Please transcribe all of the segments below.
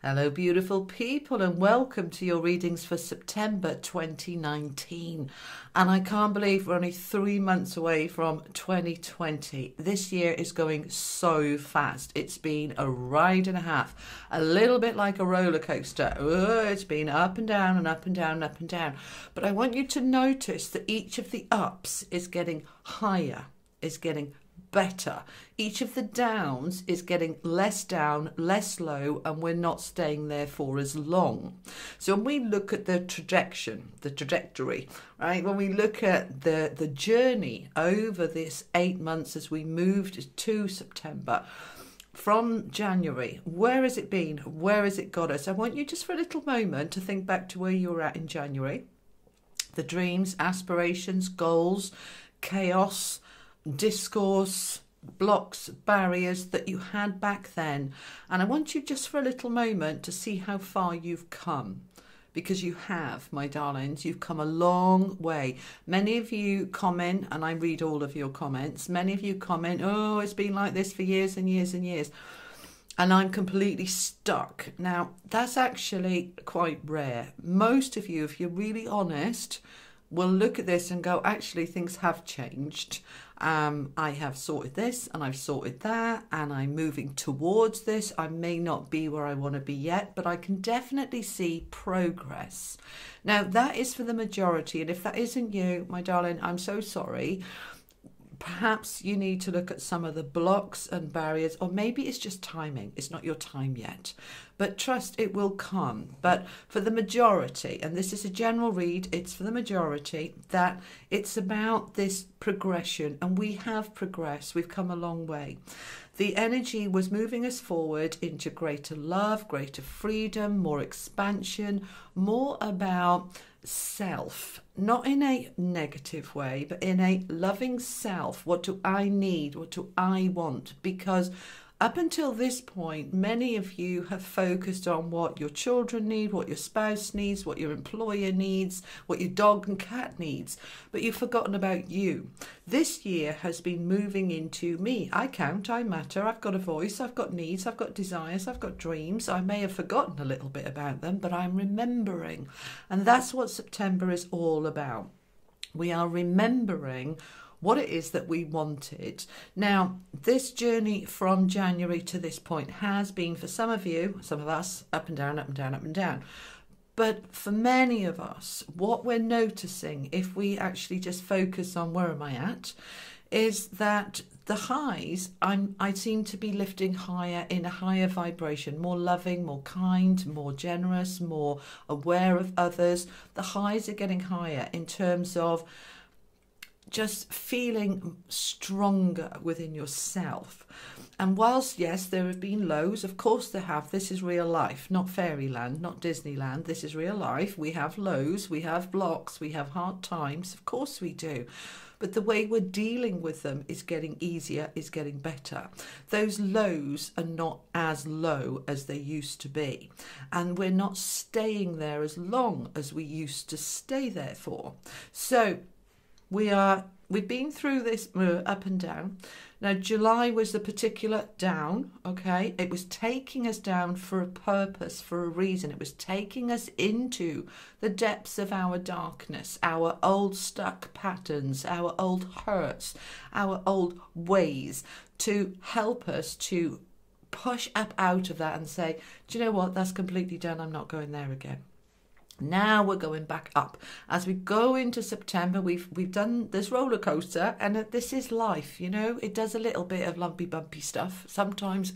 Hello beautiful people, and welcome to your readings for September 2019. And I can't believe we're only 3 months away from 2020. This year is going so fast. It's been a ride and a half, a little bit like a roller coaster. It's been up and down and up and down and up and down. But I want you to notice that each of the ups is getting higher, is getting better. Each of the downs is getting less down, less low, and we're not staying there for as long. So when we look at the trajectory, right? When we look at the journey over this 8 months as we moved to September, from January, where has it been? Where has it got us? I want you just for a little moment to think back to where you were at in January. The dreams, aspirations, goals, chaos, discourse, blocks, barriers that you had back then. And I want you just for a little moment to see how far you've come, because you have, my darlings. You've come a long way. Many of you comment, and I read all of your comments. Many of you comment, oh, it's been like this for years and years and years, and I'm completely stuck. Now, that's actually quite rare. Most of you, if you're really honest, will look at this and go, actually, things have changed. I have sorted this and I've sorted that, and I'm moving towards this. I may not be where I want to be yet, but I can definitely see progress. Now, that is for the majority. And if that isn't you, my darling, I'm so sorry. Perhaps you need to look at some of the blocks and barriers, or maybe it's just timing. It's not your time yet, but trust it will come. But for the majority, and this is a general read, it's for the majority, that it's about this progression, and we have progressed. We've come a long way. The energy was moving us forward into greater love, greater freedom, more expansion, more about self, not in a negative way, but in a loving self. What do I need? What do I want? Because up until this point, many of you have focused on what your children need, what your spouse needs, what your employer needs, what your dog and cat needs, but you've forgotten about you. This year has been moving into me. I count, I matter, I've got a voice, I've got needs, I've got desires, I've got dreams. I may have forgotten a little bit about them, but I'm remembering. And that's what September is all about. We are remembering what it is that we wanted. Now, this journey from January to this point has been, for some of you, some of us, up and down, up and down, up and down. But for many of us, what we're noticing, if we actually just focus on where am I at, is that the highs, I seem to be lifting higher, in a higher vibration, more loving, more kind, more generous, more aware of others. The highs are getting higher in terms of just feeling stronger within yourself. And whilst, yes, there have been lows, of course there have. This is real life, not fairyland, not Disneyland. This is real life. We have lows, we have blocks, we have hard times. Of course we do. But the way we're dealing with them is getting easier, is getting better. Those lows are not as low as they used to be. And we're not staying there as long as we used to stay there for. So we've been through this up and down. Now, July was the particular down, okay? It was taking us down for a purpose, for a reason. It was taking us into the depths of our darkness, our old stuck patterns, our old hurts, our old ways, to help us to push up out of that and say, do you know what? That's completely done. I'm not going there again. Now we're going back up. As we go into September, we've done this roller coaster, and this is life, you know. It does a little bit of lumpy, bumpy stuff. Sometimes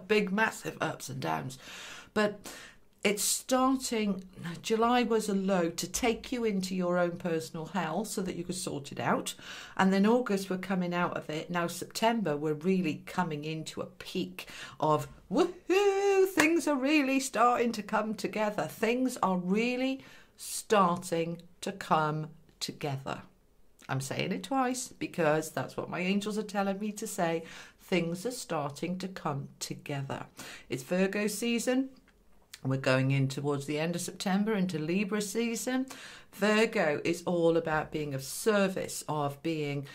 big, massive ups and downs. But it's starting, July was a low to take you into your own personal hell so that you could sort it out. And then August, we're coming out of it. Now September, we're really coming into a peak of woohoo, things are really starting to come together. Things are really starting to come together. I'm saying it twice because that's what my angels are telling me to say. Things are starting to come together. It's Virgo season. We're going in towards the end of September into Libra season. Virgo is all about being of service, of being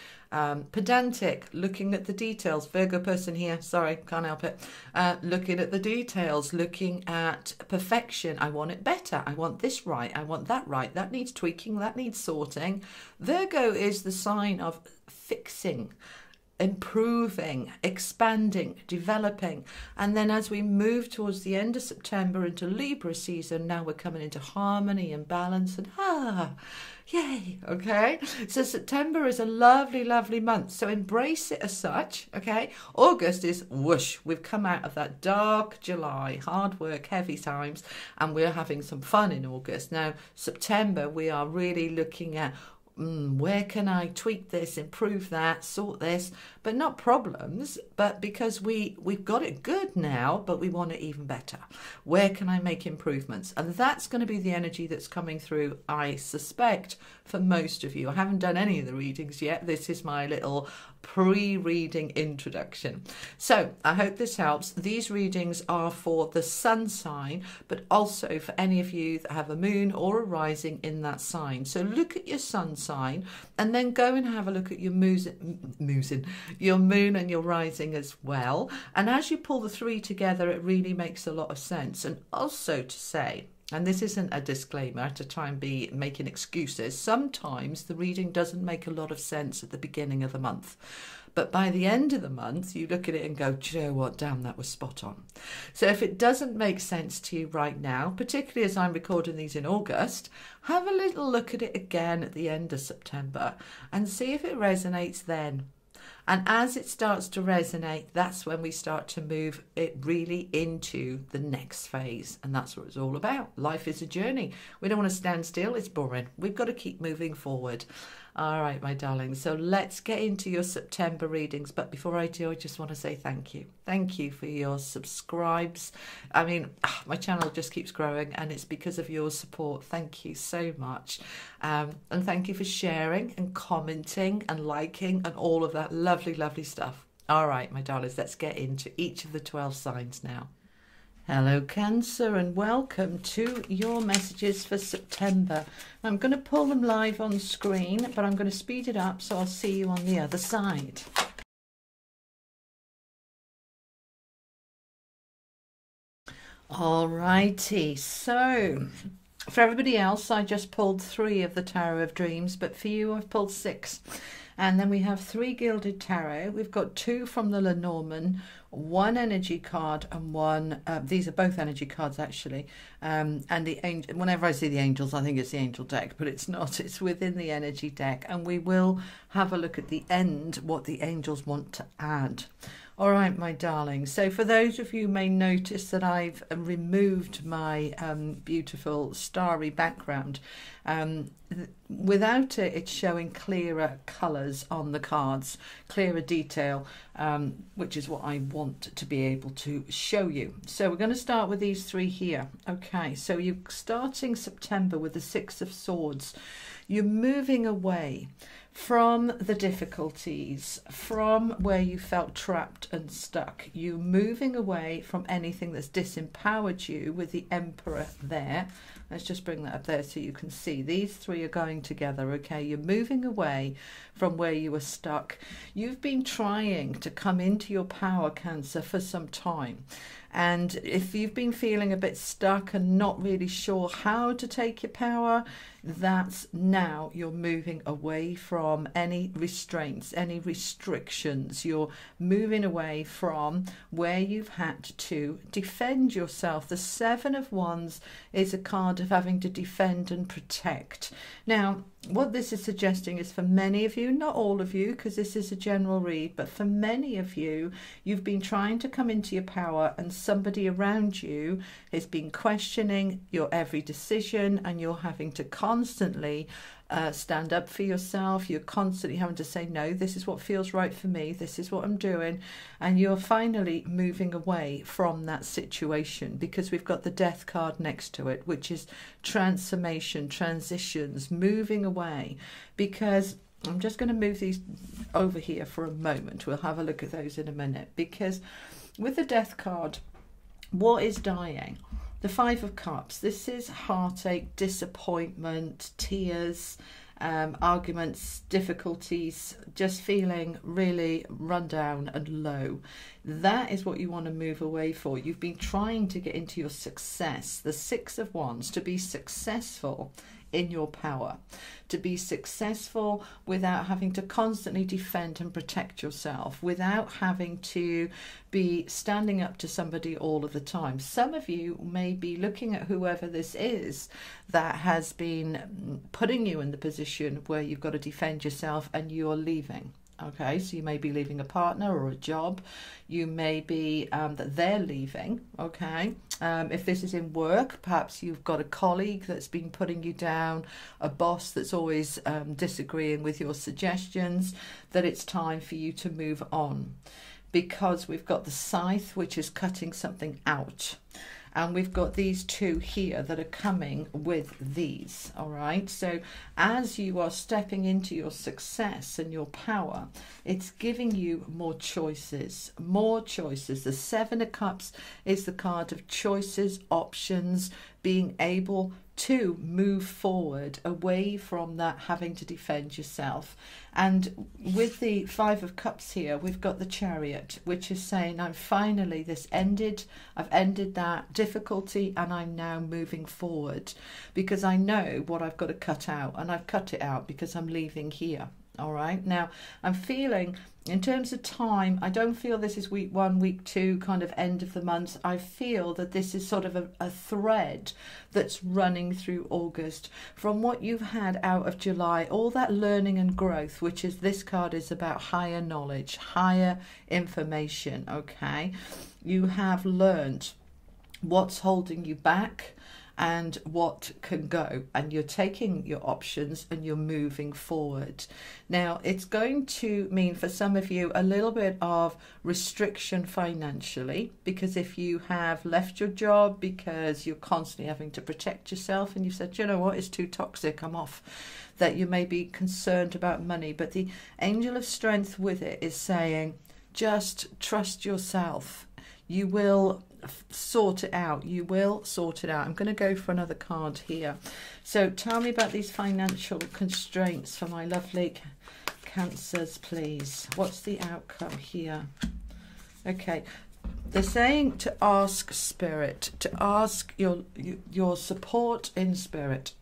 pedantic, looking at the details. Virgo person here, sorry, can't help it. Looking at the details, looking at perfection. I want it better. I want this right. I want that right. That needs tweaking. That needs sorting. Virgo is the sign of fixing, improving, expanding, developing. And then as we move towards the end of September into Libra season, now we're coming into harmony and balance and yay, okay? So September is a lovely, lovely month. So embrace it as such, okay? August is whoosh. We've come out of that dark July, hard work, heavy times, and we're having some fun in August. Now, September, we are really looking at where can I tweak this, improve that, sort this, but not problems, but because we've got it good now, but we want it even better. Where can I make improvements? And that's going to be the energy that's coming through, I suspect, for most of you. I haven't done any of the readings yet. This is my little pre-reading introduction. So I hope this helps. These readings are for the sun sign, but also for any of you that have a moon or a rising in that sign. So look at your sun sign and then go and have a look at your your moon and your rising as well. And as you pull the three together, it really makes a lot of sense. And also to say, and this isn't a disclaimer to try and be making excuses, sometimes the reading doesn't make a lot of sense at the beginning of the month. But by the end of the month, you look at it and go, do you know what, damn, that was spot on. So if it doesn't make sense to you right now, particularly as I'm recording these in August, have a little look at it again at the end of September and see if it resonates then. And as it starts to resonate, that's when we start to move it really into the next phase. And that's what it's all about. Life is a journey. We don't want to stand still. It's boring. We've got to keep moving forward. All right, my darlings. So let's get into your September readings. But before I do, I just want to say thank you. Thank you for your subscribes. I mean, my channel just keeps growing and it's because of your support. Thank you so much. And thank you for sharing and commenting and liking and all of that lovely, lovely stuff. All right, my darlings, let's get into each of the 12 signs now. Hello Cancer and welcome to your messages for September. I'm going to pull them live on screen, but I'm going to speed it up so I'll see you on the other side. Alrighty, so for everybody else I just pulled 3 of the Tarot of Dreams, but for you I've pulled 6. And then we have 3 Gilded Tarot. We've got 2 from the Lenormand, 1 energy card and 1, these are both energy cards actually, and the angel, whenever I see the angels I think it's the angel deck, but it's not, it's within the energy deck, and we will have a look at the end what the angels want to add. All right, my darling. So for those of you who may notice that I've removed my beautiful starry background. Without it, it's showing clearer colours on the cards, clearer detail, which is what I want to be able to show you. So we're going to start with these 3 here. Okay, so you're starting September with the 6 of Swords. You're moving away from the difficulties, from where you felt trapped and stuck. You're moving away from anything that's disempowered you with the Emperor there. Let's just bring that up there so you can see. These 3 are going together, okay? You're moving away from where you were stuck. You've been trying to come into your power, Cancer, for some time. And if you've been feeling a bit stuck and not really sure how to take your power, that's now you're moving away from any restraints, any restrictions. You're moving away from where you've had to defend yourself. The 7 of Wands is a card of having to defend and protect. Now, what this is suggesting is for many of you, not all of you, because this is a general read, but for many of you, you've been trying to come into your power and somebody around you has been questioning your every decision, and you're having to constantly stand up for yourself. You're constantly having to say, no, this is what feels right for me, this is what I'm doing, and you're finally moving away from that situation because we've got the Death card next to it, which is transformation, transitions, moving away. Because I'm just going to move these over here for a moment. We'll have a look at those in a minute, because with the Death card, what is dying? The Five of Cups, this is heartache, disappointment, tears, arguments, difficulties, just feeling really run down and low. That is what you want to move away for. You've been trying to get into your success, the Six of Wands, to be successful in your power, to be successful without having to constantly defend and protect yourself, without having to be standing up to somebody all of the time. Some of you may be looking at whoever this is that has been putting you in the position where you've got to defend yourself and you're leaving. Okay, so you may be leaving a partner or a job. You may be that they're leaving. Okay, if this is in work, perhaps you've got a colleague that's been putting you down, a boss that's always disagreeing with your suggestions, that it's time for you to move on. Because we've got the scythe, which is cutting something out. And we've got these two here that are coming with these, all right? So as you are stepping into your success and your power, it's giving you more choices, more choices. The Seven of Cups is the card of choices, options, being able to move forward away from that having to defend yourself. And with the Five of Cups here, we've got the Chariot, which is saying, I'm finally, this ended, I've ended that difficulty and I'm now moving forward because I know what I've got to cut out, and I've cut it out because I'm leaving here. All right, now I'm feeling, in terms of time, I don't feel this is week 1, week 2, kind of end of the month. I feel that this is sort of a thread that's running through August from what you've had out of July, all that learning and growth, which is, this card is about higher knowledge, higher information. Okay, you have learned what's holding you back and what can go, and you're taking your options and you're moving forward. Now, it's going to mean for some of you a little bit of restriction financially, because if you have left your job because you're constantly having to protect yourself and you've said, you know what, it's too toxic, I'm off, that you may be concerned about money. But the Angel of Strength with it is saying, just trust yourself. You will sort it out. You will sort it out. I'm going to go for another card here. So tell me about these financial constraints for my lovely Cancers, please. What's the outcome here? Okay. They're saying to ask Spirit, to ask your support in Spirit.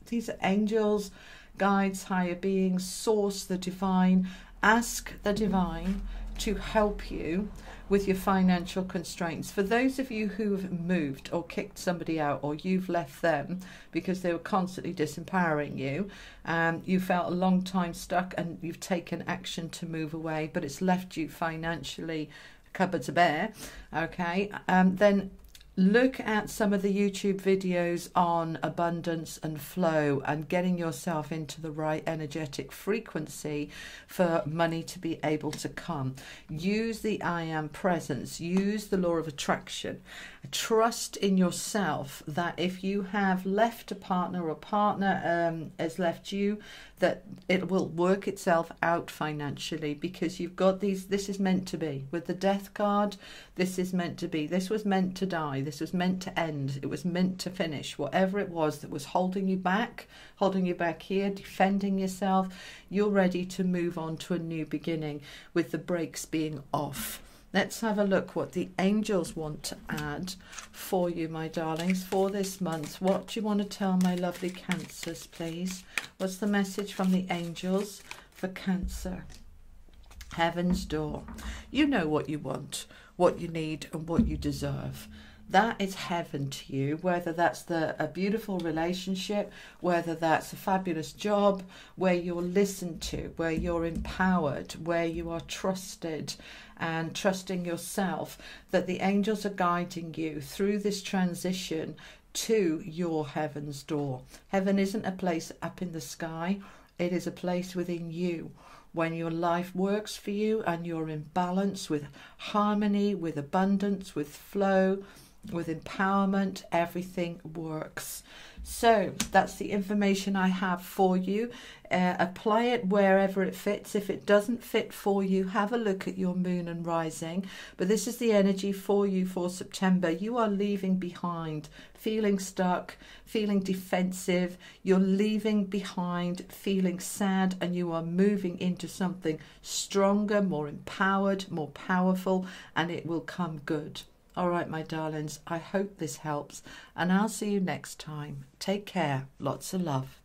These are angels, guides, higher beings, source, the divine. Ask the divine to help you with your financial constraints. For those of you who've moved or kicked somebody out, or you've left them because they were constantly disempowering you, you felt a long time stuck and you've taken action to move away, but it's left you financially cupboards bare. Okay, then look at some of the YouTube videos on abundance and flow and getting yourself into the right energetic frequency for money to be able to come. Use the I am presence. Use the law of attraction. Trust in yourself that if you have left a partner, or partner has left you, that it will work itself out financially, because you've got these, this is meant to be. With the Death card, this is meant to be. This was meant to die. This was meant to end. It was meant to finish. Whatever it was that was holding you back here, defending yourself, you're ready to move on to a new beginning with the brakes being off. Let's have a look what the angels want to add for you, my darlings, for this month. What do you want to tell my lovely Cancers, please? What's the message from the angels for Cancer? Heaven's door. You know what you want, what you need, and what you deserve. That is heaven to you, whether that's a beautiful relationship, whether that's a fabulous job, where you're listened to, where you're empowered, where you are trusted and trusting yourself, that the angels are guiding you through this transition to your heaven's door. Heaven isn't a place up in the sky. It is a place within you. When your life works for you and you're in balance with harmony, with abundance, with flow, with empowerment, everything works. So that's the information I have for you. Apply it wherever it fits. If it doesn't fit for you, have a look at your moon and rising. But this is the energy for you for September. You are leaving behind feeling stuck, feeling defensive. You're leaving behind feeling sad, and you are moving into something stronger, more empowered, more powerful, and it will come good. All right, my darlings, I hope this helps, and I'll see you next time. Take care. Lots of love.